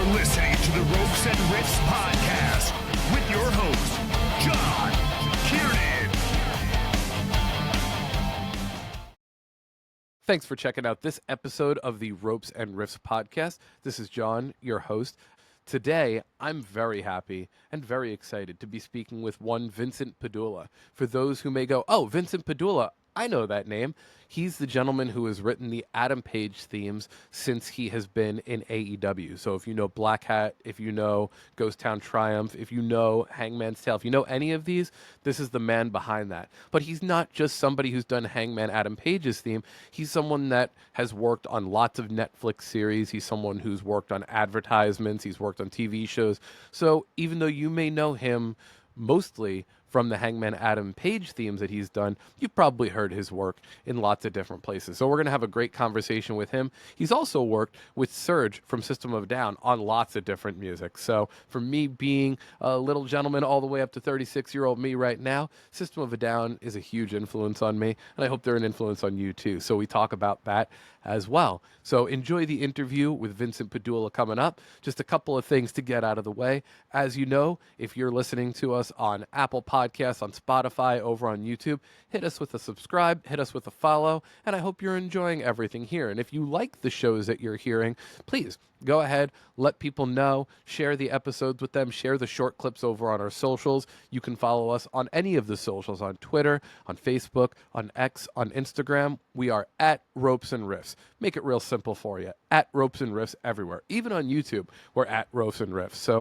You're listening to the Ropes and Riffs podcast with your host, John Kiernan. Thanks for checking out this episode of the Ropes and Riffs podcast. This is John, your host. Today, I'm very happy and very excited to be speaking with one Vincent Pedulla. For those who may go, oh, Vincent Pedulla, I know that name. He's the gentleman who has written the Adam Page themes since he has been in AEW. So if you know Black Hat, if you know Ghost Town Triumph, if you know Hangman's Tale, if you know any of these, this is the man behind that. But he's not just somebody who's done Hangman Adam Page's theme. He's someone that has worked on lots of Netflix series. He's someone who's worked on advertisements. He's worked on TV shows. So even though you may know him mostly from the Hangman Adam Page themes that he's done, you've probably heard his work in lots of different places. So we're going to have a great conversation with him. He's also worked with Serj from System of a Down on lots of different music. So for me being a little gentleman all the way up to 36-year-old me right now, System of a Down is a huge influence on me, and I hope they're an influence on you too. So we talk about that as well. So enjoy the interview with Vincent Pedulla coming up. Just a couple of things to get out of the way. As you know, if you're listening to us on Apple Podcasts, on Spotify, over on YouTube, hit us with a subscribe, hit us with a follow, and I hope you're enjoying everything here. And if you like the shows that you're hearing, please go ahead, let people know, share the episodes with them, share the short clips over on our socials. You can follow us on any of the socials, on Twitter, on Facebook, on X, on Instagram. We are at Ropes and Riffs. Make it real simple for you. At Ropes and Riffs everywhere. Even on YouTube, we're at Ropes and Riffs. So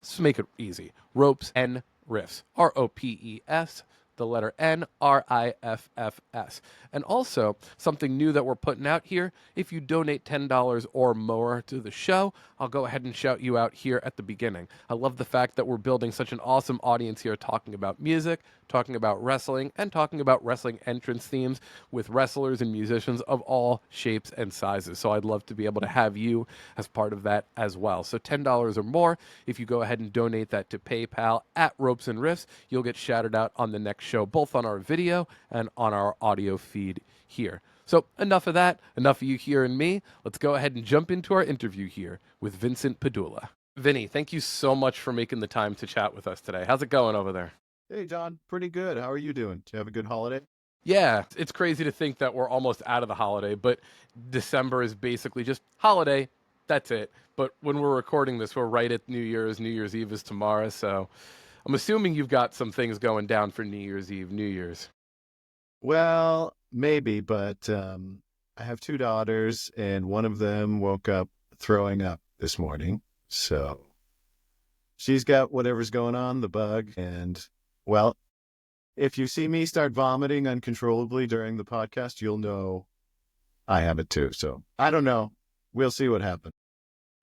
let's make it easy. Ropes and Riffs. R-O-P-E-S. The letter N, R-I-F-F-S. And also, something new that we're putting out here, if you donate $10 or more to the show, I'll go ahead and shout you out here at the beginning. I love the fact that we're building such an awesome audience here talking about music, talking about wrestling, and talking about wrestling entrance themes with wrestlers and musicians of all shapes and sizes. So I'd love to be able to have you as part of that as well. So $10 or more, if you go ahead and donate that to PayPal at Ropes and Riffs, you'll get shouted out on the next show, both on our video and on our audio feed here. So enough of that, enough of you hearing me. Let's go ahead and jump into our interview here with Vincent Pedulla. Vinny, thank you so much for making the time to chat with us today. How's it going over there? Hey, John. Pretty good. How are you doing? Do you have a good holiday? Yeah, it's crazy to think that we're almost out of the holiday, but December is basically just holiday. That's it. But when we're recording this, we're right at New Year's. New Year's Eve is tomorrow, so I'm assuming you've got some things going down for New Year's Eve, New Year's. Well, maybe, but I have two daughters, and one of them woke up throwing up this morning. So she's got whatever's going on, the bug, and, well, if you see me start vomiting uncontrollably during the podcast, you'll know I have it too. So I don't know. We'll see what happens.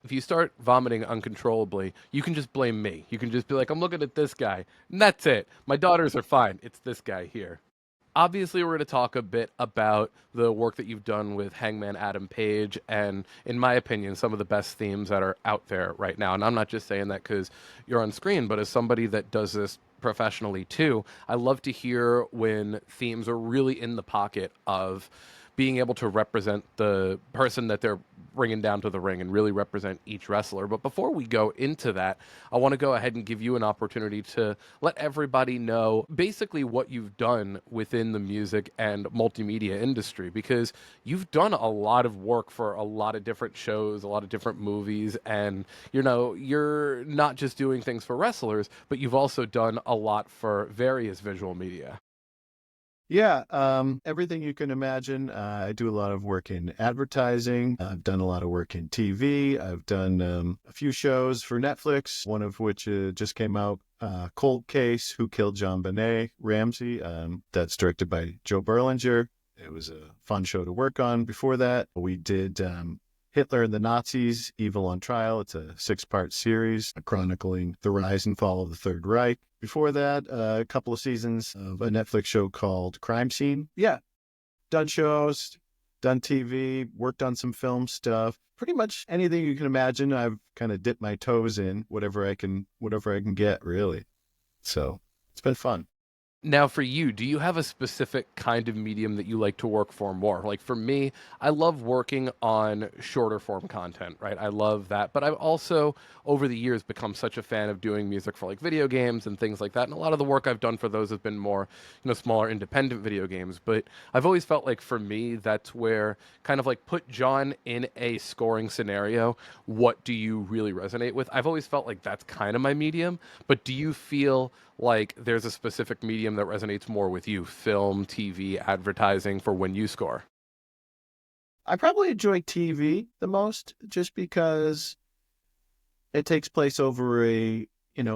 If you start vomiting uncontrollably, you can just blame me. You can just be like, I'm looking at this guy, and that's it. My daughters are fine. It's this guy here. Obviously, we're going to talk a bit about the work that you've done with Hangman Adam Page and, in my opinion, some of the best themes that are out there right now. And I'm not just saying that because you're on screen, but as somebody that does this professionally too, I love to hear when themes are really in the pocket of being able to represent the person that they're bringing down to the ring and really represent each wrestler. But before we go into that, I want to go ahead and give you an opportunity to let everybody know basically what you've done within the music and multimedia industry, because you've done a lot of work for a lot of different shows, a lot of different movies, and you're not just doing things for wrestlers, but you've also done a lot for various visual media. Yeah, everything you can imagine. I do a lot of work in advertising. I've done a lot of work in TV. I've done a few shows for Netflix, one of which just came out, Cold Case, Who Killed John Benet Ramsey. That's directed by Joe Berlinger. It was a fun show to work on. Before that, we did Hitler and the Nazis, Evil on Trial. It's a 6-part series chronicling the rise and fall of the Third Reich. Before that, a couple of seasons of a Netflix show called Crime Scene. Yeah, done shows, done TV, worked on some film stuff. Pretty much anything you can imagine, I've kind of dipped my toes in, whatever I can get, really. So it's been fun. Now, for you, do you have a specific kind of medium that you like to work for more? Like for me, I love working on shorter form content, right? I love that. But I've also, over the years, become such a fan of doing music for like video games and things like that. And a lot of the work I've done for those has been more, smaller independent video games. But I've always felt like for me, that's where kind of like put John in a scoring scenario. What do you really resonate with? I've always felt like that's kind of my medium. But do you feel like there's a specific medium that resonates more with you, film, TV, advertising, for when you score? I probably enjoy TV the most just because it takes place over a,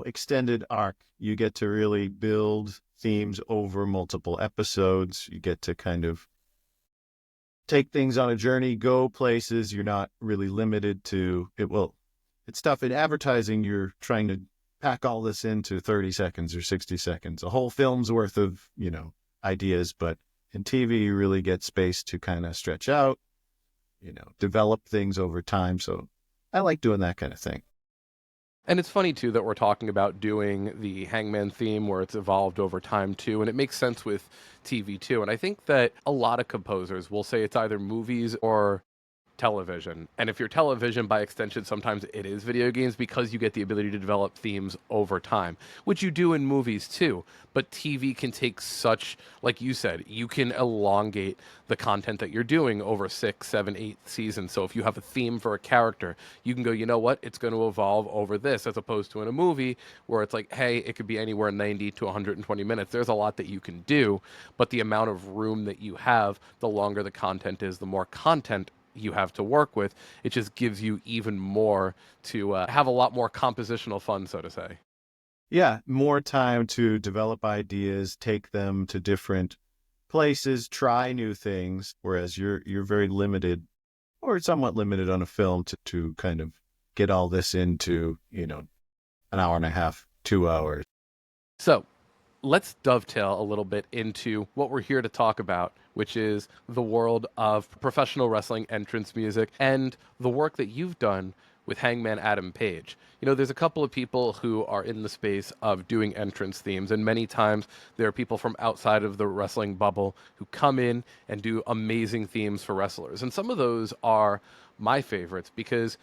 extended arc. You get to really build themes over multiple episodes. You get to kind of take things on a journey, go places. You're not really limited to it. Well, it's tough in advertising. You're trying to pack all this into 30 seconds or 60 seconds, a whole film's worth of, ideas. But in TV, you really get space to kind of stretch out, develop things over time. So I like doing that kind of thing. And it's funny, too, that we're talking about doing the Hangman theme where it's evolved over time, too. And it makes sense with TV, too. And I think that a lot of composers will say it's either movies or television. And if you're television, by extension, sometimes it is video games because you get the ability to develop themes over time, which you do in movies too. But TV can take such, like you said, you can elongate the content that you're doing over 6, 7, 8 seasons. So if you have a theme for a character, you can go, you know what, it's going to evolve over this, as opposed to in a movie where it's like, hey, it could be anywhere 90 to 120 minutes. There's a lot that you can do, but the amount of room that you have, the longer the content is, the more content you have to work with. It just gives you even more to have a lot more compositional fun, so to say. Yeah, more time to develop ideas, take them to different places, try new things, whereas you're very limited or somewhat limited on a film to kind of get all this into, an hour and a half, 2 hours. So let's dovetail a little bit into what we're here to talk about, which is the world of professional wrestling entrance music and the work that you've done with Hangman Adam Page. There's a couple of people who are in the space of doing entrance themes, and many times there are people from outside of the wrestling bubble who come in and do amazing themes for wrestlers. And some of those are my favorites because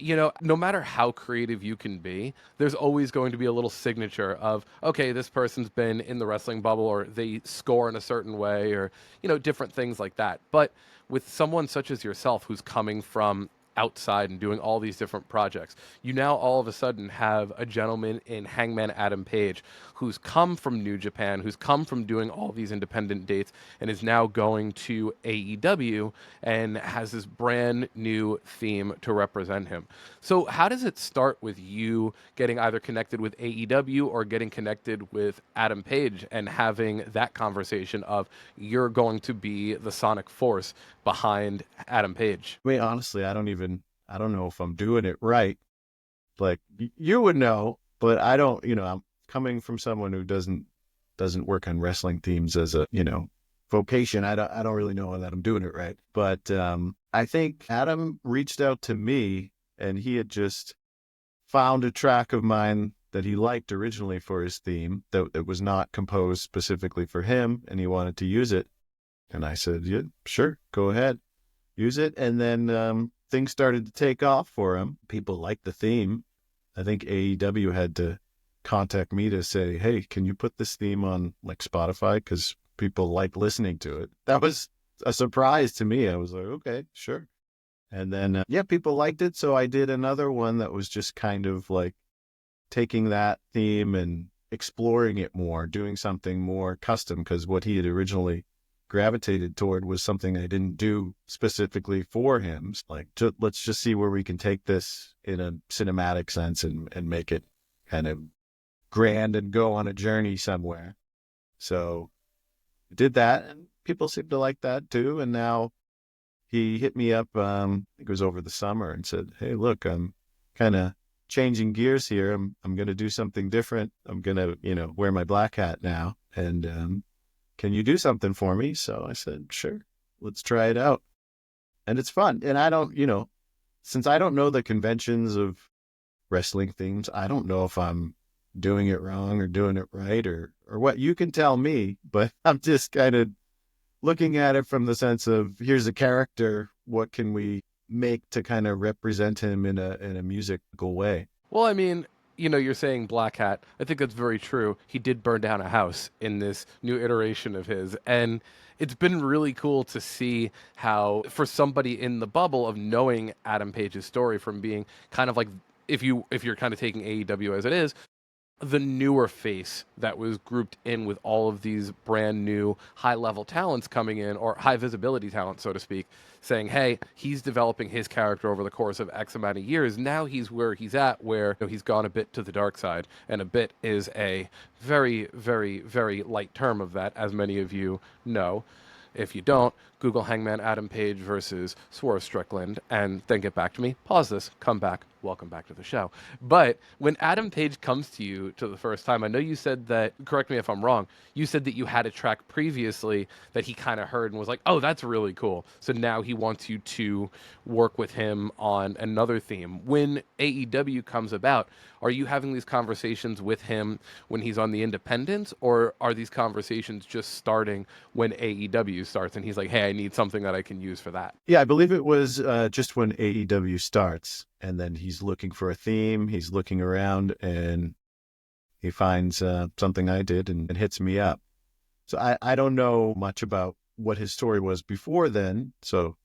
no matter how creative you can be, there's always going to be a little signature of, okay, this person's been in the wrestling bubble or they score in a certain way or, different things like that. But with someone such as yourself who's coming from outside and doing all these different projects, you now all of a sudden have a gentleman in Hangman Adam Page who's come from New Japan, who's come from doing all these independent dates and is now going to AEW and has this brand new theme to represent him. So how does it start with you getting either connected with AEW or getting connected with Adam Page and having that conversation of you're going to be the sonic force behind Adam Page? I mean, honestly, I don't know if I'm doing it right. Like you would know, but I don't, I'm coming from someone who doesn't work on wrestling themes as a, vocation. I don't really know that I'm doing it right. But I think Adam reached out to me and he had just found a track of mine that he liked originally for his theme that was not composed specifically for him, and he wanted to use it. And I said, yeah, sure, go ahead, use it. And then things started to take off for him. People liked the theme. I think AEW had to contact me to say, hey, can you put this theme on like Spotify? Because people like listening to it. That was a surprise to me. I was like, okay, sure. And then, people liked it. So I did another one that was just kind of like taking that theme and exploring it more, doing something more custom, because what he had originally gravitated toward was something I didn't do specifically for him. Like, let's just see where we can take this in a cinematic sense and make it kind of grand and go on a journey somewhere. So I did that, and people seemed to like that too. And now he hit me up, I think it was over the summer, and said, hey, look, I'm kind of changing gears here. I'm going to do something different. I'm going to, wear my black hat now. And can you do something for me? So I said, sure, let's try it out. And it's fun. And I don't, since I don't know the conventions of wrestling themes, I don't know if I'm doing it wrong or doing it right or what. You can tell me, but I'm just kind of looking at it from the sense of here's a character. What can we make to kind of represent him in a musical way? Well, I mean, you're saying Black Hat. I think that's very true. He did burn down a house in this new iteration of his. And it's been really cool to see how, for somebody in the bubble of knowing Adam Page's story from being kind of like, if you're kind of taking AEW as it is, the newer face that was grouped in with all of these brand new high level talents coming in, or high visibility talent, so to speak, saying, hey, he's developing his character over the course of X amount of years. Now he's where he's at, where he's gone a bit to the dark side. And a bit is a very, very, very light term of that, as many of you know. If you don't, Google Hangman Adam Page versus Swerve Strickland, and then get back to me. Pause this, come back, welcome back to the show. But when Adam Page comes to you to the first time, I know you said that, correct me if I'm wrong, you said that you had a track previously that he kind of heard and was like, oh, that's really cool. So now he wants you to work with him on another theme. When AEW comes about, are you having these conversations with him when he's on the independents, or are these conversations just starting when AEW starts and he's like, hey, I need something that I can use for that? Yeah, I believe it was just when AEW starts, and then he's looking for a theme. He's looking around, and he finds something I did and hits me up. So I don't know much about what his story was before then, so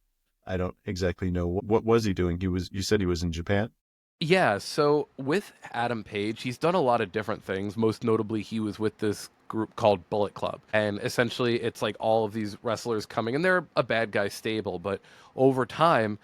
I don't exactly know what was he doing. You said he was in Japan? Yeah, so with Adam Page, he's done a lot of different things. Most notably, he was with this group called Bullet Club. And essentially, it's like all of these wrestlers coming, and they're a bad guy stable, but over time,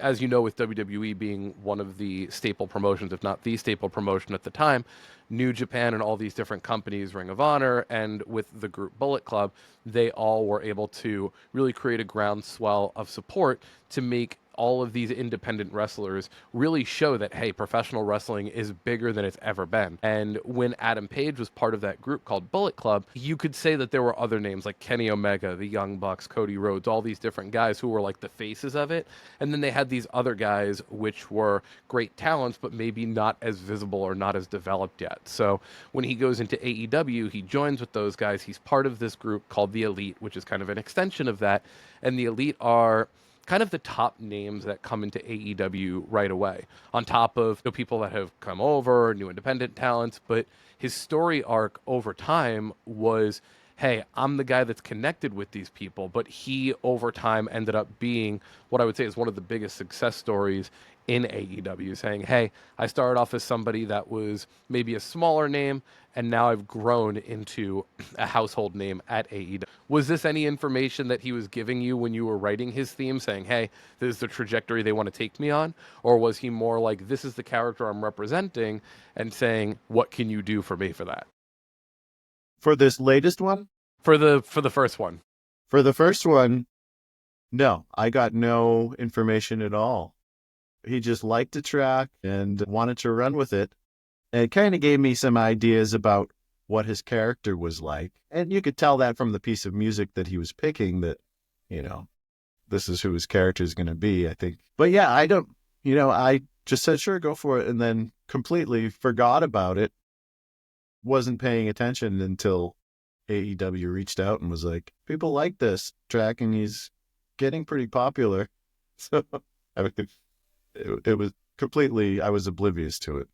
as you know, with WWE being one of the staple promotions, if not the staple promotion at the time, New Japan and all these different companies, Ring of Honor, and with the group Bullet Club, they all were able to really create a groundswell of support to make all of these independent wrestlers really show that, hey, professional wrestling is bigger than it's ever been. And when Adam Page was part of that group called Bullet Club, you could say that there were other names like Kenny Omega, the Young Bucks, Cody Rhodes, all these different guys who were like the faces of it. And then they had these other guys which were great talents, but maybe not as visible or not as developed yet. So when he goes into AEW, he joins with those guys. He's part of this group called the Elite, which is kind of an extension of that. And the Elite are kind of the top names that come into AEW right away, on top of people that have come over, new independent talents. But his story arc over time was, hey, I'm the guy that's connected with these people. But he, over time, ended up being what I would say is one of the biggest success stories in AEW, saying, hey, I started off as somebody that was maybe a smaller name, and now I've grown into a household name at AEW. Was this any information that he was giving you when you were writing his theme, saying, hey, this is the trajectory they want to take me on? Or was he more like, this is the character I'm representing, and saying, what can you do for me for that? For this latest one? For the first one. For the first one, no, I got no information at all. He just liked the track and wanted to run with it. And it kind of gave me some ideas about what his character was like. And you could tell that from the piece of music that he was picking that, this is who his character is going to be, I think. But yeah, I just said, sure, go for it. And then completely forgot about it. Wasn't paying attention until AEW reached out and was like, people like this track and he's getting pretty popular. So I mean, it was completely, I was oblivious to it.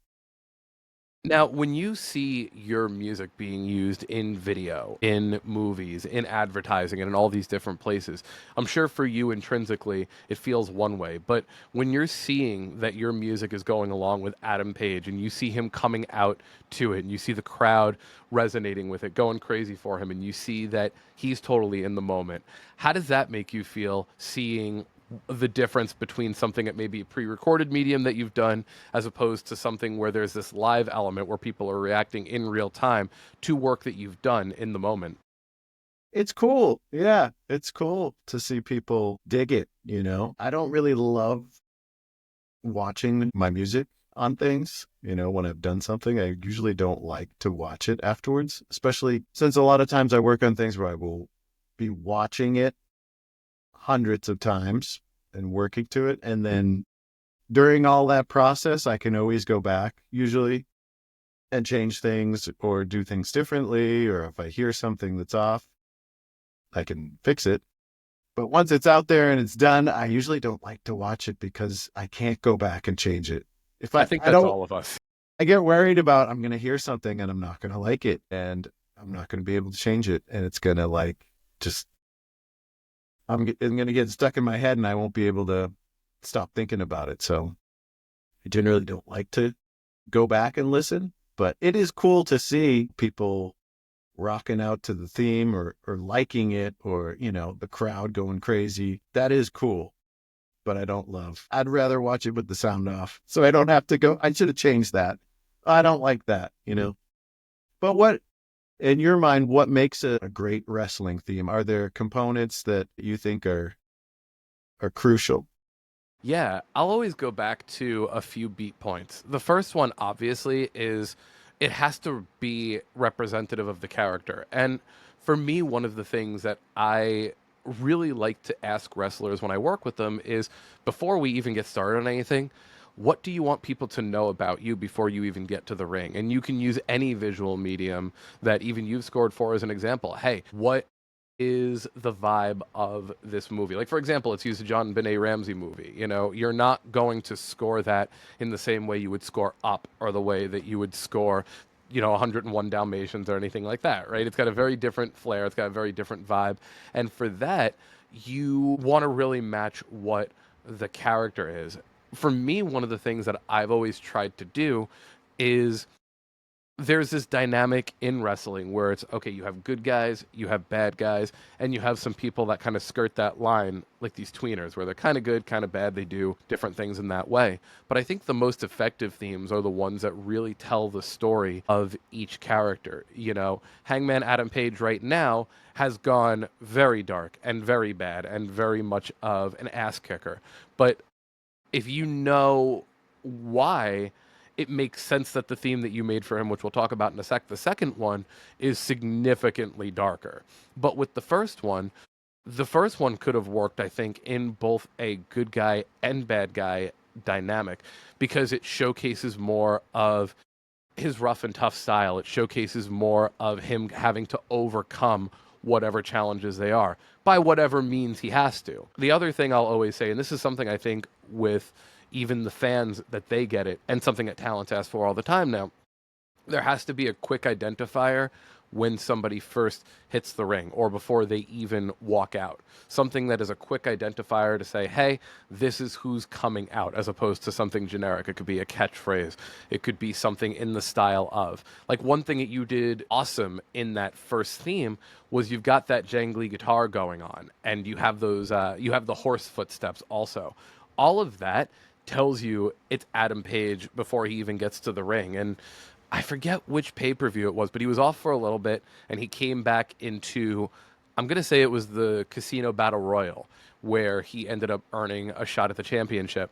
Now, when you see your music being used in video, in movies, in advertising, and in all these different places, I'm sure for you intrinsically it feels one way. But when you're seeing that your music is going along with Adam Page and you see him coming out to it and you see the crowd resonating with it, going crazy for him, and you see that he's totally in the moment, how does that make you feel, seeing the difference between something that may be a pre-recorded medium that you've done as opposed to something where there's this live element where people are reacting in real time to work that you've done in the moment? It's cool. Yeah, it's cool to see people dig it, I don't really love watching my music on things. When I've done something, I usually don't like to watch it afterwards, especially since a lot of times I work on things where I will be watching it hundreds of times and working to it. And then during all that process, I can always go back usually and change things or do things differently, or if I hear something that's off, I can fix it. But once it's out there and it's done, I usually don't like to watch it because I can't go back and change it. If I think I that's don't, all of us. I get worried about I'm going to hear something and I'm not going to like it and I'm not going to be able to change it. And it's going to just, I'm going to get stuck in my head and I won't be able to stop thinking about it. So I generally don't like to go back and listen, but it is cool to see people rocking out to the theme or liking it or, the crowd going crazy. That is cool, but I don't love. I'd rather watch it with the sound off so I don't have to go. I should have changed that. I don't like that. But what, in your mind, what makes a great wrestling theme? Are there components that you think are crucial? Yeah, I'll always go back to a few beat points. The first one, obviously, is it has to be representative of the character. And for me, one of the things that I really like to ask wrestlers when I work with them is before we even get started on anything, what do you want people to know about you before you even get to the ring? And you can use any visual medium that even you've scored for as an example. Hey, what is the vibe of this movie? Like, for example, let's use a John Benet Ramsey movie. You're not going to score that in the same way you would score Up or the way that you would score 101 Dalmatians or anything like that, right? It's got a very different flair. It's got a very different vibe. And for that, you want to really match what the character is. For me, one of the things that I've always tried to do is there's this dynamic in wrestling where it's okay, you have good guys, you have bad guys, and you have some people that kind of skirt that line, like these tweeners, where they're kind of good, kind of bad, they do different things in that way. But I think the most effective themes are the ones that really tell the story of each character. Hangman Adam Page right now has gone very dark and very bad and very much of an ass kicker. But if you know why, it makes sense that the theme that you made for him, which we'll talk about in a sec, the second one is significantly darker. But with the first one could have worked, I think, in both a good guy and bad guy dynamic because it showcases more of his rough and tough style. It showcases more of him having to overcome whatever challenges they are by whatever means he has to. The other thing I'll always say, and this is something I think with even the fans that they get it, and something that talents ask for all the time now, there has to be a quick identifier when somebody first hits the ring or before they even walk out. Something that is a quick identifier to say, hey, this is who's coming out, as opposed to something generic. It could be a catchphrase. It could be something in the style of. Like, one thing that you did awesome in that first theme was you've got that jangly guitar going on, and you have those, you have the horse footsteps also. All of that tells you it's Adam Page before he even gets to the ring. And I forget which pay-per-view it was, but he was off for a little bit, and he came back into, I'm going to say it was the Casino Battle Royal, where he ended up earning a shot at the championship.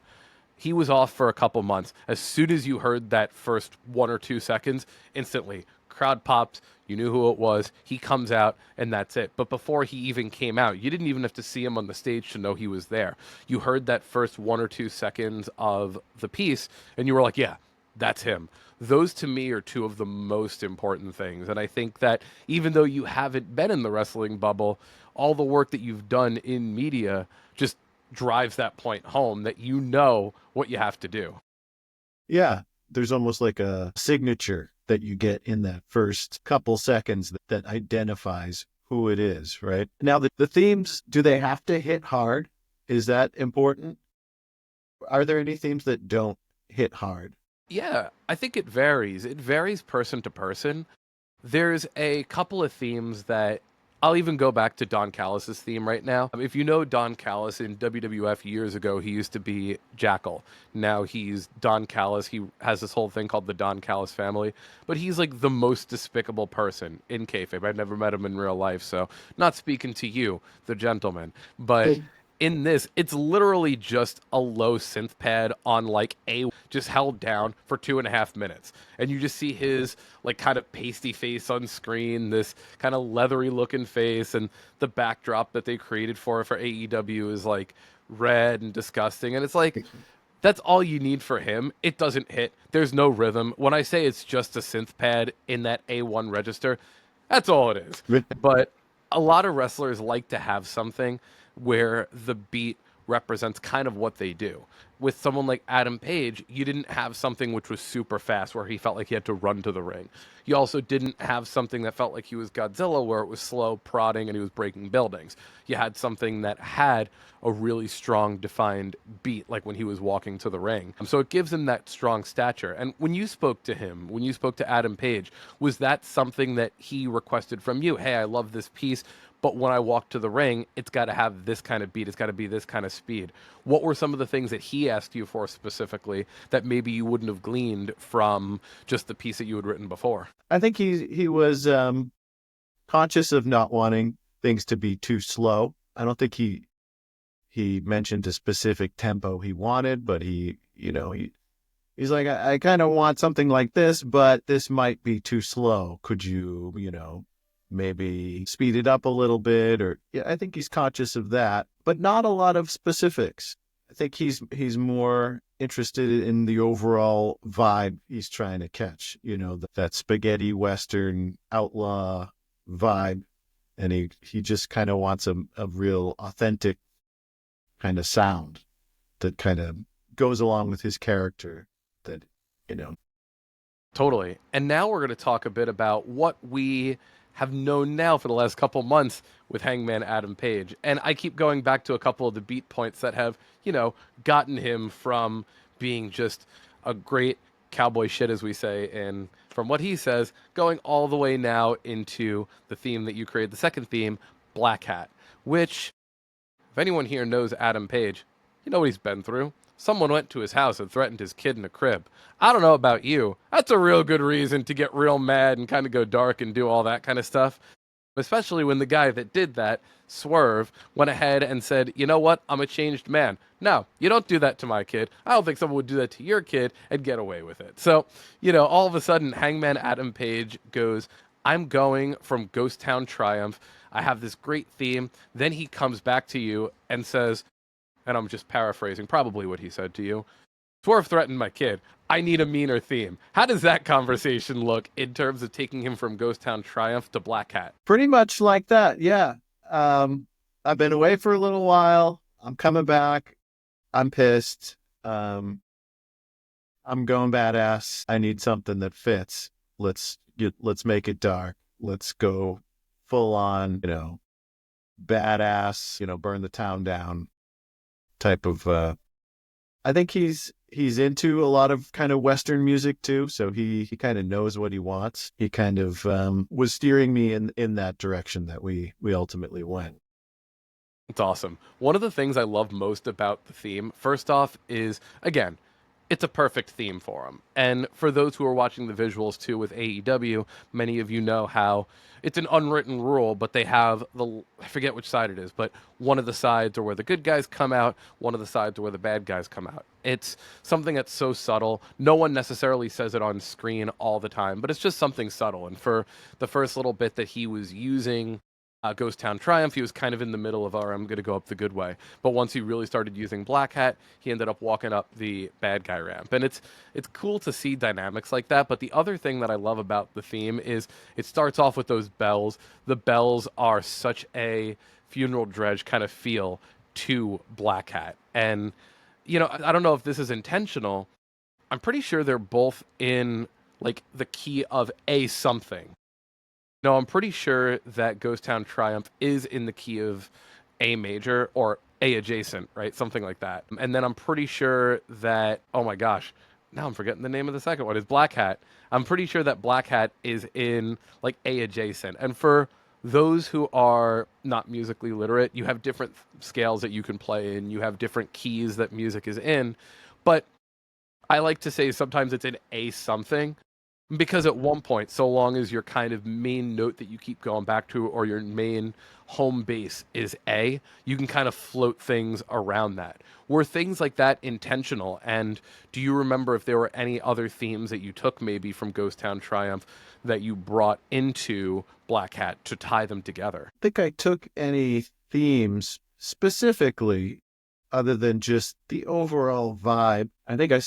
He was off for a couple months. As soon as you heard that first 1 or 2 seconds, instantly, crowd pops, you knew who it was, he comes out, and that's it. But before he even came out, you didn't even have to see him on the stage to know he was there. You heard that first 1 or 2 seconds of the piece, and you were like, yeah, that's him. Those to me are two of the most important things. And I think that even though you haven't been in the wrestling bubble, all the work that you've done in media just drives that point home that you know what you have to do. Yeah, there's almost like a signature that you get in that first couple seconds that identifies who it is, right? Now, the themes, do they have to hit hard? Is that important? Are there any themes that don't hit hard? Yeah, I think it varies. It varies person to person. There's a couple of themes that I'll even go back to Don Callis's theme right now. If you know Don Callis in WWF years ago, he used to be Jackal. Now he's Don Callis. He has this whole thing called the Don Callis family, but he's like the most despicable person in kayfabe. I've never met him in real life, so not speaking to you, the gentleman, but in this, it's literally just a low synth pad on like a just held down for 2.5 minutes. And you just see his like kind of pasty face on screen, this kind of leathery looking face, and the backdrop that they created for AEW is like red and disgusting. And it's like, That's all you need for him. It doesn't hit. There's no rhythm. When I say it's just a synth pad in that A1 register, that's all it is. But a lot of wrestlers like to have something where the beat represents kind of what they do. With someone like Adam Page, you didn't have something which was super fast where he felt like he had to run to the ring. You also didn't have something that felt like he was Godzilla where it was slow, prodding, and he was breaking buildings. You had something that had a really strong, defined beat, like when he was walking to the ring. So it gives him that strong stature. And when you spoke to him, when you spoke to Adam Page, was that something that he requested from you? Hey, I love this piece, but when I walk to the ring, it's got to have this kind of beat. It's got to be this kind of speed. What were some of the things that he asked you for specifically that maybe you wouldn't have gleaned from just the piece that you had written before? I think he was conscious of not wanting things to be too slow. I don't think he mentioned a specific tempo he wanted, but he's like, I kind of want something like this, but this might be too slow. Could you, maybe speed it up a little bit? Or yeah, I think he's conscious of that, but not a lot of specifics. I think he's more interested in the overall vibe he's trying to catch, that spaghetti Western outlaw vibe. And he just kind of wants a real authentic kind of sound that kind of goes along with his character that. Totally. And now we're going to talk a bit about what we have known now for the last couple months with Hangman Adam Page. And I keep going back to a couple of the beat points that have, gotten him from being just a great cowboy shit, as we say, and from what he says, going all the way now into the theme that you created, the second theme, Black Hat, which, if anyone here knows Adam Page, you know what he's been through. Someone went to his house and threatened his kid in a crib. I don't know about you. That's a real good reason to get real mad and kind of go dark and do all that kind of stuff. Especially when the guy that did that, Swerve, went ahead and said, you know what, I'm a changed man. No, you don't do that to my kid. I don't think someone would do that to your kid and get away with it. So, all of a sudden, Hangman Adam Page goes, I'm going from Ghost Town Triumph. I have this great theme. Then he comes back to you and says, and I'm just paraphrasing probably what he said to you, Swerve threatened my kid. I need a meaner theme. How does that conversation look in terms of taking him from Ghost Town Triumph to Black Hat? Pretty much like that, yeah. I've been away for a little while. I'm coming back. I'm pissed. I'm going badass. I need something that fits. Let's make it dark. Let's go full on, badass, burn the town down type of I think he's into a lot of kind of Western music too, so he kind of knows what he wants. He kind of was steering me in that direction that we ultimately went. It's awesome. One of the things I love most about the theme, first off, is, again, it's a perfect theme for him. And for those who are watching the visuals too with AEW, many of you know how it's an unwritten rule, but they have I forget which side it is, but one of the sides are where the good guys come out, one of the sides are where the bad guys come out. It's something that's so subtle. No one necessarily says it on screen all the time, but it's just something subtle. And for the first little bit that he was using Ghost Town Triumph, he was kind of in the middle of, I'm going to go up the good way. But once he really started using Black Hat, he ended up walking up the bad guy ramp. And it's cool to see dynamics like that. But the other thing that I love about the theme is it starts off with those bells. The bells are such a funeral dredge kind of feel to Black Hat. And, I don't know if this is intentional. I'm pretty sure they're both in, like, the key of A something. No, I'm pretty sure that Ghost Town Triumph is in the key of A major or A adjacent, right? Something like that. And then I'm pretty sure that, oh my gosh, now I'm forgetting the name of the second one, is Black Hat. I'm pretty sure that Black Hat is in like A adjacent. And for those who are not musically literate, you have different scales that you can play in. You have different keys that music is in. But I like to say sometimes it's in A something. Because at one point, so long as your kind of main note that you keep going back to or your main home base is A, you can kind of float things around that. Were things like that intentional? And do you remember if there were any other themes that you took maybe from Ghost Town Triumph that you brought into Black Hat to tie them together? I think I took any themes specifically. other than just the overall vibe. I think I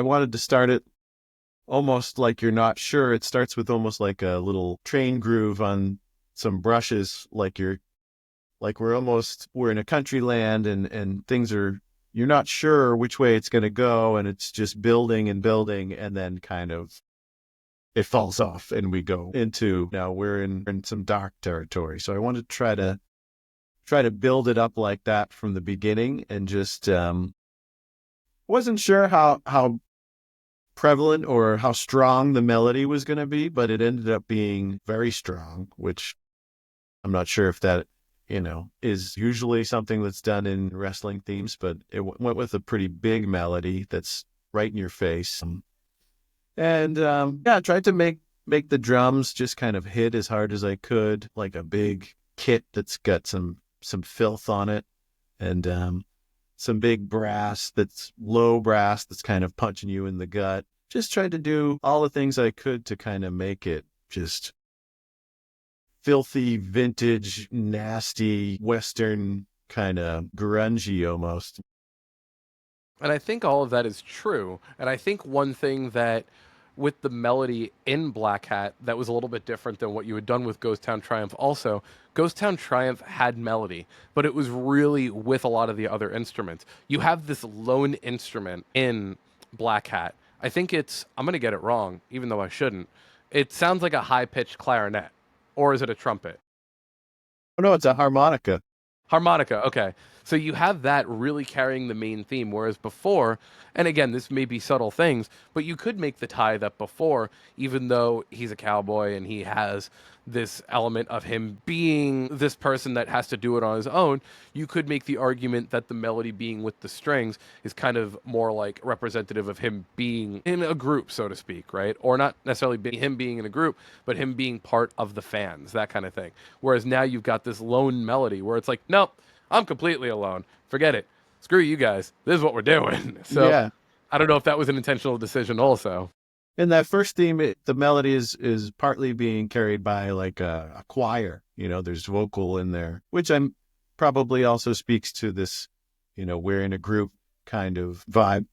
wanted to start it almost like you're not sure. It starts with almost like a little train groove on some brushes, like we're in a country land and things are, you're not sure which way it's going to go. And it's just building and building. And then kind of it falls off and we go into, now we're in some dark territory. So I wanted to try to build it up like that from the beginning, and just wasn't sure how prevalent or how strong the melody was going to be, but it ended up being very strong, which I'm not sure if that, is usually something that's done in wrestling themes, but it went with a pretty big melody that's right in your face. And I tried to make the drums just kind of hit as hard as I could, like a big kit that's got some filth on it, and some big brass, that's low brass, that's kind of punching you in the gut. Just tried to do all the things I could to kind of make it just filthy, vintage, nasty, Western, kind of grungy almost. And I think all of that is true. And I think one thing that with the melody in Black Hat that was a little bit different than what you had done with Ghost Town Triumph also, Ghost Town Triumph had melody, but it was really with a lot of the other instruments. You have this lone instrument in Black Hat. I think I'm going to get it wrong, even though I shouldn't. It sounds like a high-pitched clarinet. Or is it a trumpet? Oh, no, it's a harmonica. Harmonica, okay. So you have that really carrying the main theme, whereas before, and again, this may be subtle things, but you could make the tie that before, even though he's a cowboy and he has this element of him being this person that has to do it on his own, you could make the argument that the melody being with the strings is kind of more like representative of him being in a group, so to speak, right? Or not necessarily him being in a group, but him being part of the fans, that kind of thing. Whereas now you've got this lone melody where it's like, nope, I'm completely alone. Forget it. Screw you guys. This is what we're doing. So Yeah. I don't know if that was an intentional decision also. In that first theme, the melody is partly being carried by like a choir. There's vocal in there, which I'm probably also speaks to this, we're in a group kind of vibe.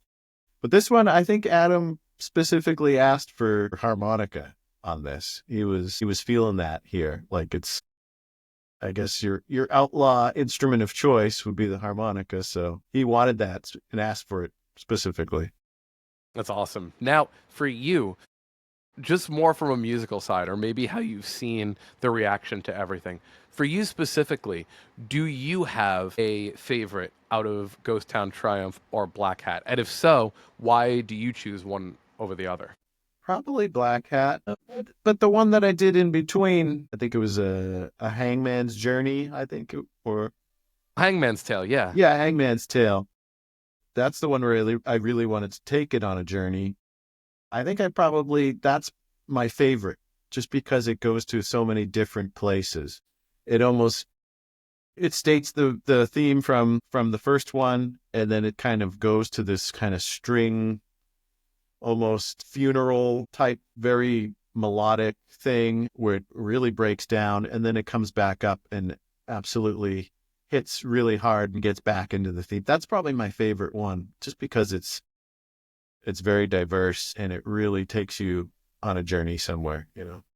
But this one, I think Adam specifically asked for harmonica on this. He was feeling that here. Like it's, I guess your outlaw instrument of choice would be the harmonica. So he wanted that and asked for it specifically. That's awesome. Now, for you, just more from a musical side, or maybe how you've seen the reaction to everything. For you specifically, do you have a favorite out of Ghost Town Triumph or Black Hat? And if so, why do you choose one over the other? Probably Black Hat, but the one that I did in between, I think it was a Hangman's Journey, or Hangman's Tale, yeah. Yeah, Hangman's Tale. That's the one where I really wanted to take it on a journey. I think that's my favorite, just because it goes to so many different places. It states the theme from the first one, and then it kind of goes to this kind of string, almost funeral type, very melodic thing where it really breaks down, and then it comes back up and absolutely hits really hard and gets back into the theme. That's probably my favorite one, just because it's very diverse and it really takes you on a journey somewhere,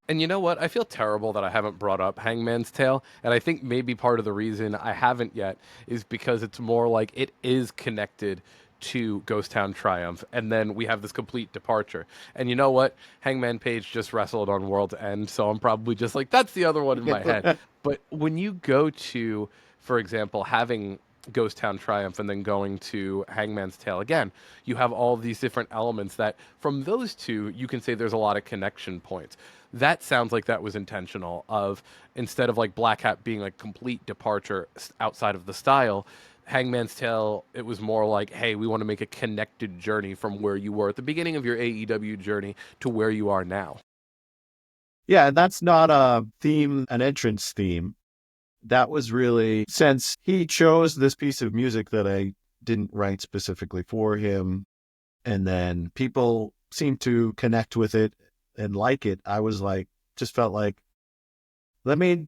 And you know what? I feel terrible that I haven't brought up Hangman's Tale. And I think maybe part of the reason I haven't yet is because it's more like it is connected to Ghost Town Triumph. And then we have this complete departure. And you know what? Hangman Page just wrestled on World's End. So I'm probably just like, that's the other one in my head. But when you go to, for example, having Ghost Town Triumph and then going to Hangman's Tale again, you have all these different elements that from those two, you can say there's a lot of connection points. That sounds like that was intentional, of instead of like Black Hat being like complete departure outside of the style, Hangman's Tale, it was more like, hey, we want to make a connected journey from where you were at the beginning of your AEW journey to where you are now. Yeah, that's not an entrance theme. That was really, since he chose this piece of music that I didn't write specifically for him, and then people seemed to connect with it and like it, I was like, just felt like, let me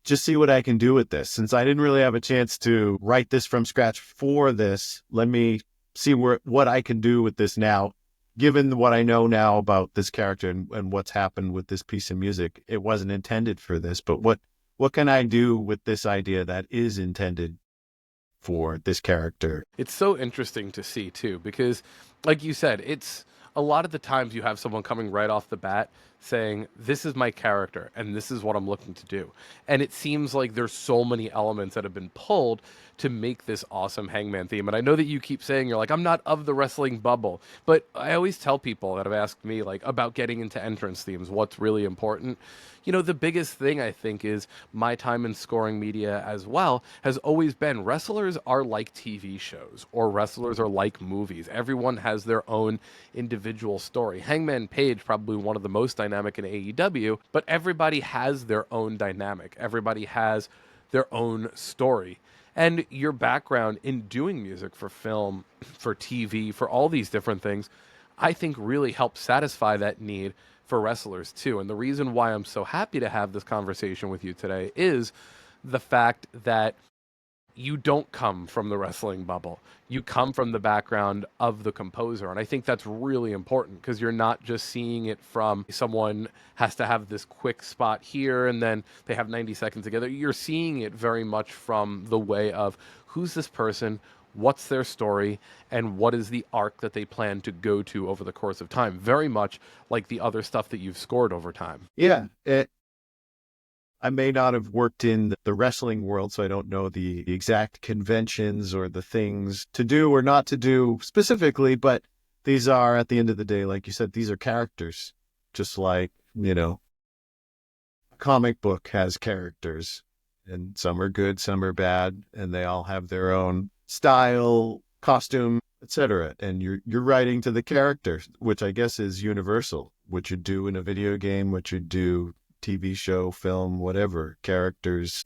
just see what I can do with this. Since I didn't really have a chance to write this from scratch for this, let me see what I can do with this now. Given what I know now about this character and what's happened with this piece of music, it wasn't intended for this, but what can I do with this idea that is intended for this character? It's so interesting to see too, because like you said, it's a lot of the times you have someone coming right off the bat saying, this is my character and this is what I'm looking to do. And it seems like there's so many elements that have been pulled to make this awesome Hangman theme. And I know that you keep saying you're like, I'm not of the wrestling bubble, but I always tell people that have asked me like about getting into entrance themes, what's really important. You know, the biggest thing I think is my time in scoring media as well has always been wrestlers are like TV shows or wrestlers are like movies. Everyone has their own individual story. Hangman Page, probably one of the most dynamic in AEW, but everybody has their own dynamic. Everybody has their own story. And your background in doing music for film, for TV, for all these different things, I think really helps satisfy that need for wrestlers too. And the reason why I'm so happy to have this conversation with you today is the fact that you don't come from the wrestling bubble. You come from the background of the composer. And I think that's really important because you're not just seeing it from someone has to have this quick spot here and then they have 90 seconds together. You're seeing it very much from the way of who's this person, what's their story, and what is the arc that they plan to go to over the course of time. Very much like the other stuff that you've scored over time. Yeah, I may not have worked in the wrestling world, so I don't know the exact conventions or the things to do or not to do specifically, but these are, at the end of the day, like you said, these are characters. Just like, a comic book has characters, and some are good, some are bad, and they all have their own style, costume, etc. And you're writing to the character, which I guess is universal. What you do in a video game, what you do TV show, film, whatever, characters,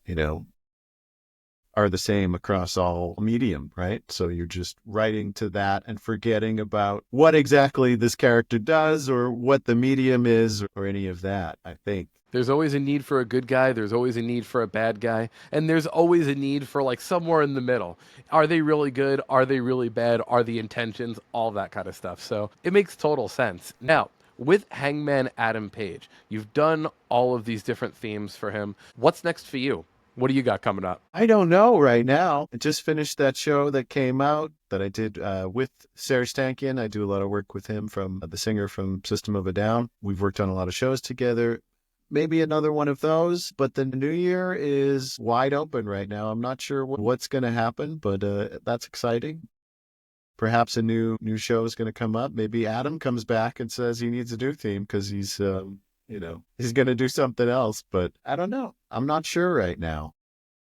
are the same across all medium, right? So you're just writing to that and forgetting about what exactly this character does or what the medium is or any of that, I think. There's always a need for a good guy. There's always a need for a bad guy. And there's always a need for like somewhere in the middle. Are they really good? Are they really bad? Are the intentions? All that kind of stuff. So it makes total sense. Now, with Hangman Adam Page, you've done all of these different themes for him. What's next for you? What do you got coming up? I don't know right now. I just finished that show that came out that I did with Serj Tankian. I do a lot of work with him, from the singer from System of a Down. We've worked on a lot of shows together. Maybe another one of those, but the new year is wide open right now. I'm not sure what's going to happen, but that's exciting. Perhaps a new show is going to come up. Maybe Adam comes back and says he needs a new theme because he's going to do something else. But I don't know. I'm not sure right now.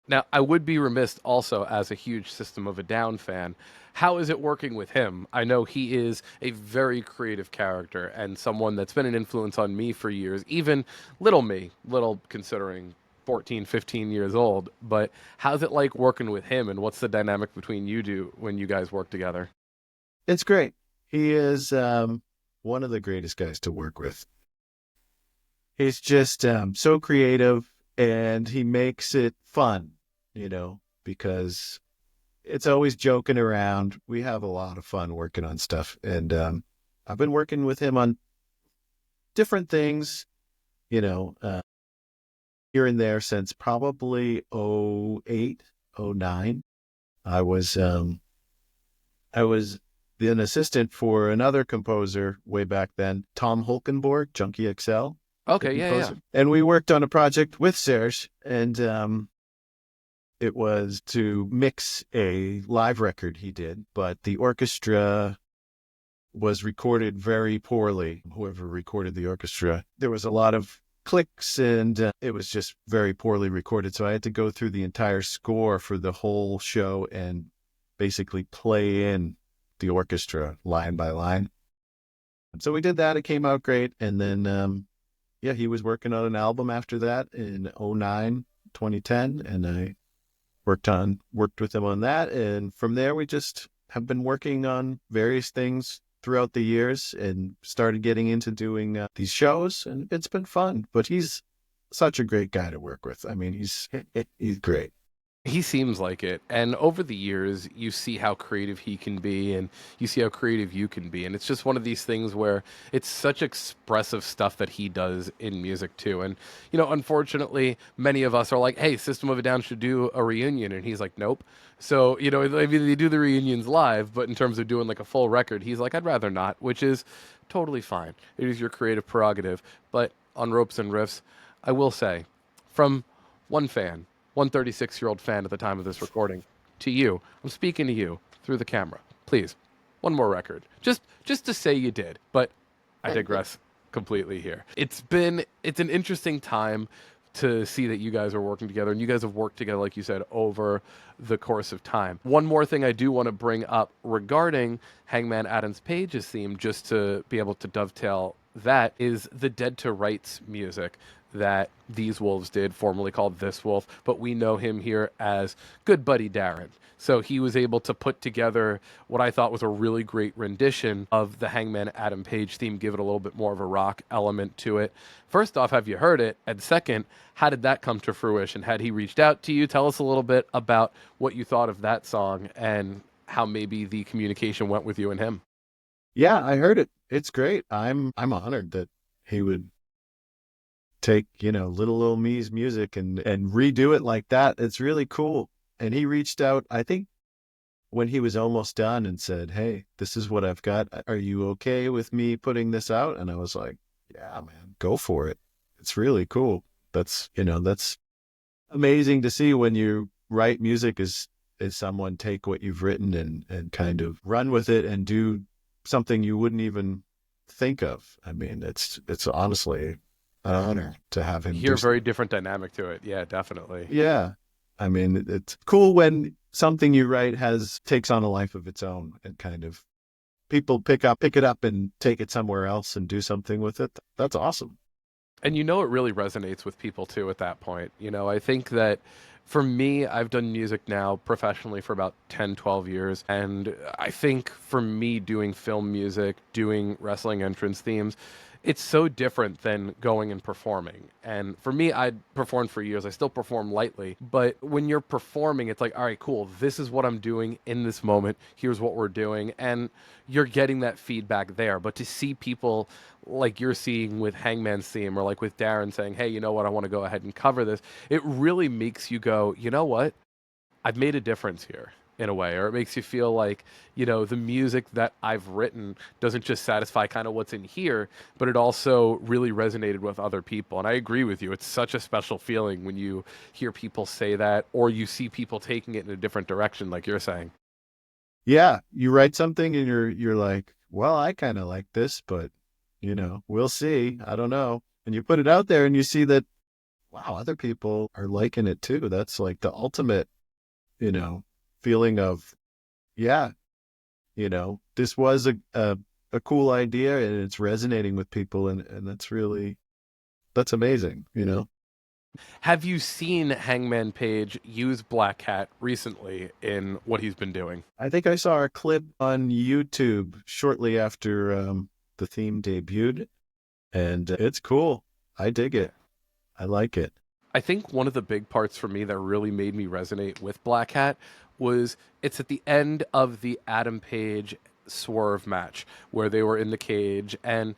Now, I would be remiss also as a huge System of a Down fan. How is it working with him? I know he is a very creative character and someone that's been an influence on me for years, even little considering 14, 15 years old. But how's it like working with him, and what's the dynamic between you two when you guys work together? It's great. He is one of the greatest guys to work with. He's just so creative, and he makes it fun, because it's always joking around. We have a lot of fun working on stuff, and I've been working with him on different things, here and there since probably 08, 09. I was an assistant for another composer way back then, Tom Holkenborg, Junkie XL. Okay, yeah. And we worked on a project with Serj, and it was to mix a live record he did, but the orchestra was recorded very poorly. Whoever recorded the orchestra, there was a lot of clicks, and it was just very poorly recorded. So I had to go through the entire score for the whole show and basically play in the orchestra line by line. So we did that. It came out great. And then, he was working on an album after that in 09, 2010. And I worked with him on that. And from there, we just have been working on various things throughout the years and started getting into doing these shows. And it's been fun. But he's such a great guy to work with. I mean, he's great. He seems like it. And over the years, you see how creative he can be and you see how creative you can be. And it's just one of these things where it's such expressive stuff that he does in music too. And, unfortunately, many of us are like, hey, System of a Down should do a reunion. And he's like, nope. So, maybe they do the reunions live, but in terms of doing like a full record, he's like, I'd rather not, which is totally fine. It is your creative prerogative. But on Ropes and Riffs, I will say, from one fan, one 36-year-old fan at the time of this recording, to you, I'm speaking to you through the camera. Please, one more record. Just to say you did, but I digress completely here. It's an interesting time to see that you guys are working together, and you guys have worked together, like you said, over the course of time. One more thing I do want to bring up regarding Hangman Adam Page's theme, just to be able to dovetail that, is the Dead to Rights music that These Wolves did, formerly called This Wolf, but we know him here as Good Buddy Darren. So he was able to put together what I thought was a really great rendition of the Hangman Adam Page theme, give it a little bit more of a rock element to it. First off, have you heard it? And second, how did that come to fruition? Had he reached out to you? Tell us a little bit about what you thought of that song and how maybe the communication went with you and him. Yeah, I heard it. It's great. I'm honored that he would take, little me's music and redo it like that. It's really cool. And he reached out, I think, when he was almost done and said, hey, this is what I've got. Are you okay with me putting this out? And I was like, yeah, man, go for it. It's really cool. That's amazing to see when you write music is someone take what you've written and kind of run with it and do something you wouldn't even think of. I mean, it's honestly an honor to have him. You're a very different dynamic to it. Yeah, definitely. Yeah. I mean, it's cool when something you write takes on a life of its own and kind of people pick it up and take it somewhere else and do something with it. That's awesome. And it really resonates with people too at that point. I think that for me, I've done music now professionally for about 10, 12 years. And I think for me, doing film music, doing wrestling entrance themes, it's so different than going and performing. And for me, I performed for years. I still perform lightly. But when you're performing, it's like, all right, cool. This is what I'm doing in this moment. Here's what we're doing. And you're getting that feedback there. But to see people like you're seeing with Hangman's theme or like with Darren saying, hey, you know what? I want to go ahead and cover this. It really makes you go, you know what? I've made a difference here. In a way, or it makes you feel like, the music that I've written doesn't just satisfy kind of what's in here, but it also really resonated with other people. And I agree with you. It's such a special feeling when you hear people say that, or you see people taking it in a different direction, like you're saying. Yeah. You write something and you're like, well, I kind of like this, but we'll see. I don't know. And you put it out there and you see that, wow, other people are liking it too. That's like the ultimate, feeling of, yeah, this was a cool idea and it's resonating with people. And that's amazing, Have you seen Hangman Page use Black Hat recently in what he's been doing? I think I saw a clip on YouTube shortly after the theme debuted, and it's cool. I dig it. I like it. I think one of the big parts for me that really made me resonate with Black Hat was it's at the end of the Adam Page Swerve match where they were in the cage, and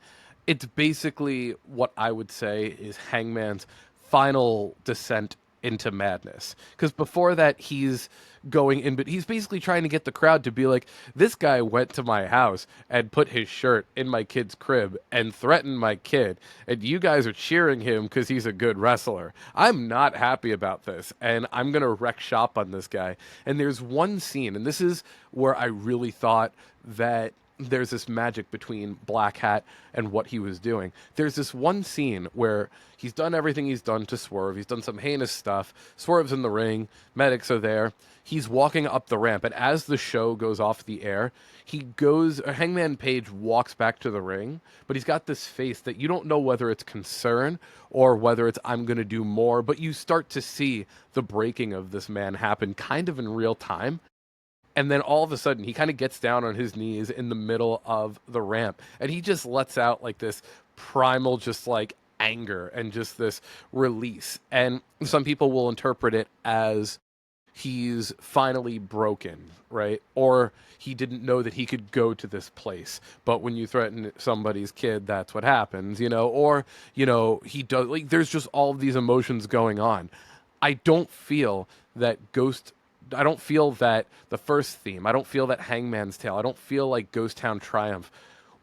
it's basically what I would say is Hangman's final descent into madness. Because before that, he's going in, but he's basically trying to get the crowd to be like, this guy went to my house and put his shirt in my kid's crib and threatened my kid, and you guys are cheering him because he's a good wrestler. I'm not happy about this, and I'm going to wreck shop on this guy. And there's one scene, and this is where I really thought that there's this magic between Black Hat and what he was doing. There's this one scene where he's done everything he's done to Swerve. He's done some heinous stuff. Swerve's in the ring. Medics are there. He's walking up the ramp, and as the show goes off the air, Hangman Page walks back to the ring, but he's got this face that you don't know whether it's concern or whether it's I'm going to do more, but you start to see the breaking of this man happen kind of in real time. And then all of a sudden, he kind of gets down on his knees in the middle of the ramp. And he just lets out like this primal, just like, anger and just this release. And some people will interpret it as he's finally broken, right? Or he didn't know that he could go to this place. But when you threaten somebody's kid, that's what happens, Or, he does, like, there's just all of these emotions going on. I don't feel that the first theme, I don't feel that Hangman's Tale, I don't feel like Ghost Town Triumph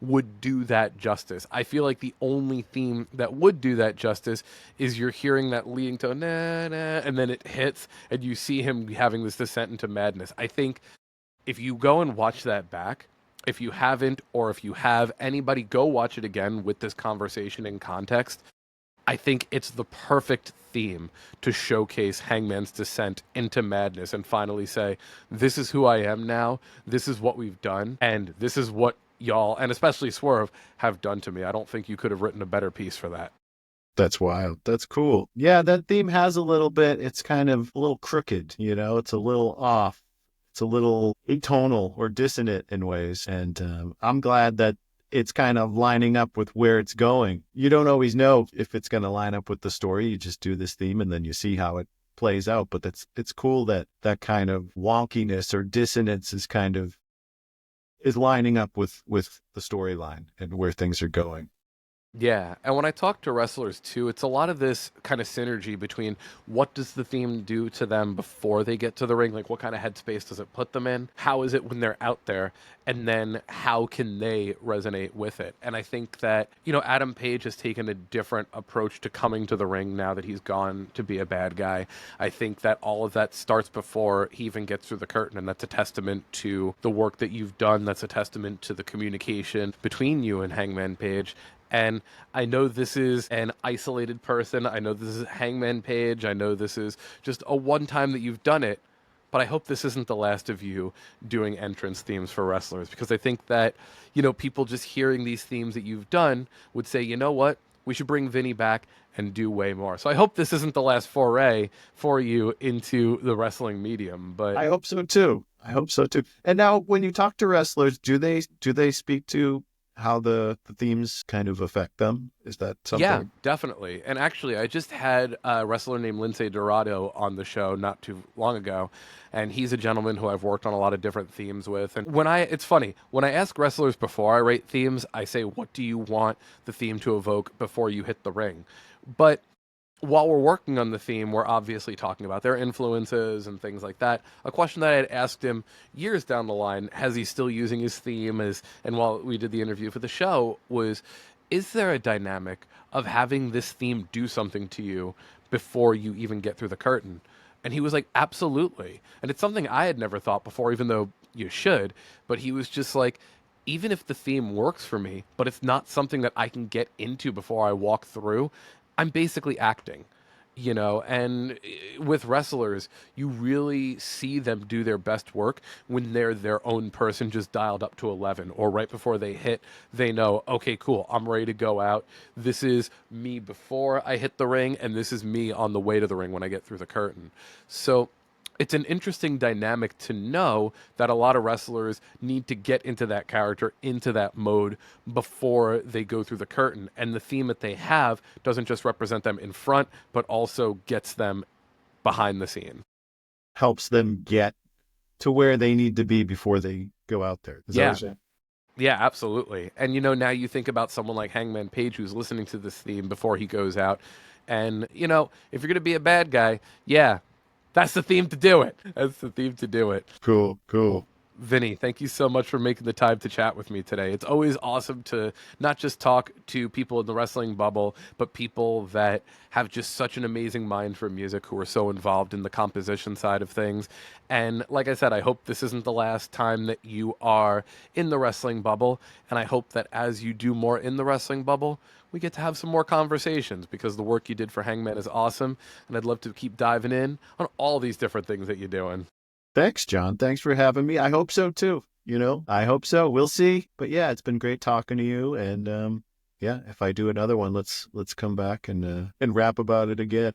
would do that justice. I feel like the only theme that would do that justice is you're hearing that leading to na na, and then it hits, and you see him having this descent into madness. I think if you go and watch that back, if you haven't, or if you have, anybody go watch it again with this conversation in context. I think it's the perfect theme to showcase Hangman's descent into madness and finally say, this is who I am now, this is what we've done, and this is what y'all, and especially Swerve, have done to me. I don't think you could have written a better piece for that. That's wild. That's cool. Yeah, that theme has a little bit, it's kind of a little crooked, it's a little off. It's a little atonal or dissonant in ways. And I'm glad that it's kind of lining up with where it's going. You don't always know if it's going to line up with the story. You just do this theme and then you see how it plays out. But it's cool that that kind of wonkiness or dissonance is lining up with the storyline and where things are going. Yeah, and when I talk to wrestlers too, it's a lot of this kind of synergy between what does the theme do to them before they get to the ring, like what kind of headspace does it put them in, how is it when they're out there, and then how can they resonate with it. And I think that, Adam Page has taken a different approach to coming to the ring now that he's gone to be a bad guy. I think that all of that starts before he even gets through the curtain, and that's a testament to the work that you've done. That's a testament to the communication between you and Hangman Page. And I know this is an isolated person. I know this is Hangman Page. I know this is just a one time that you've done it. But I hope this isn't the last of you doing entrance themes for wrestlers. Because I think that, people just hearing these themes that you've done would say, you know what? We should bring Vinny back and do way more. So I hope this isn't the last foray for you into the wrestling medium. But I hope so too. And now when you talk to wrestlers, do they speak to how the themes kind of affect them? Is that something? Yeah, definitely. And actually, I just had a wrestler named Lindsay Dorado on the show not too long ago, and he's a gentleman who I've worked on a lot of different themes with. And it's funny, when I ask wrestlers before I rate themes, I say, what do you want the theme to evoke before you hit the ring? But while we're working on the theme, we're obviously talking about their influences and things like that. A question that I had asked him years down the line, has he still using his theme, and while we did the interview for the show, was, is there a dynamic of having this theme do something to you before you even get through the curtain? And he was like, absolutely. And it's something I had never thought before, even though you should. But he was just like, even if the theme works for me, but it's not something that I can get into before I walk through, I'm basically acting, and with wrestlers, you really see them do their best work when they're their own person just dialed up to 11, or right before they hit, they know, okay, cool, I'm ready to go out. This is me before I hit the ring, and this is me on the way to the ring when I get through the curtain. So it's an interesting dynamic to know that a lot of wrestlers need to get into that character, into that mode before they go through the curtain. And the theme that they have doesn't just represent them in front, but also gets them behind the scene. Helps them get to where they need to be before they go out there. Yeah, absolutely. And, now you think about someone like Hangman Page who's listening to this theme before he goes out. And, if you're going to be a bad guy, yeah, that's the theme to do it. Cool. Vinny, thank you so much for making the time to chat with me today. It's always awesome to not just talk to people in the wrestling bubble, but people that have just such an amazing mind for music, who are so involved in the composition side of things. And like I said, I hope this isn't the last time that you are in the wrestling bubble. And I hope that as you do more in the wrestling bubble, we get to have some more conversations, because the work you did for Hangman is awesome. And I'd love to keep diving in on all these different things that you're doing. Thanks, John. Thanks for having me. I hope so too. I hope so. We'll see. But yeah, it's been great talking to you. And if I do another one, let's come back and rap about it again.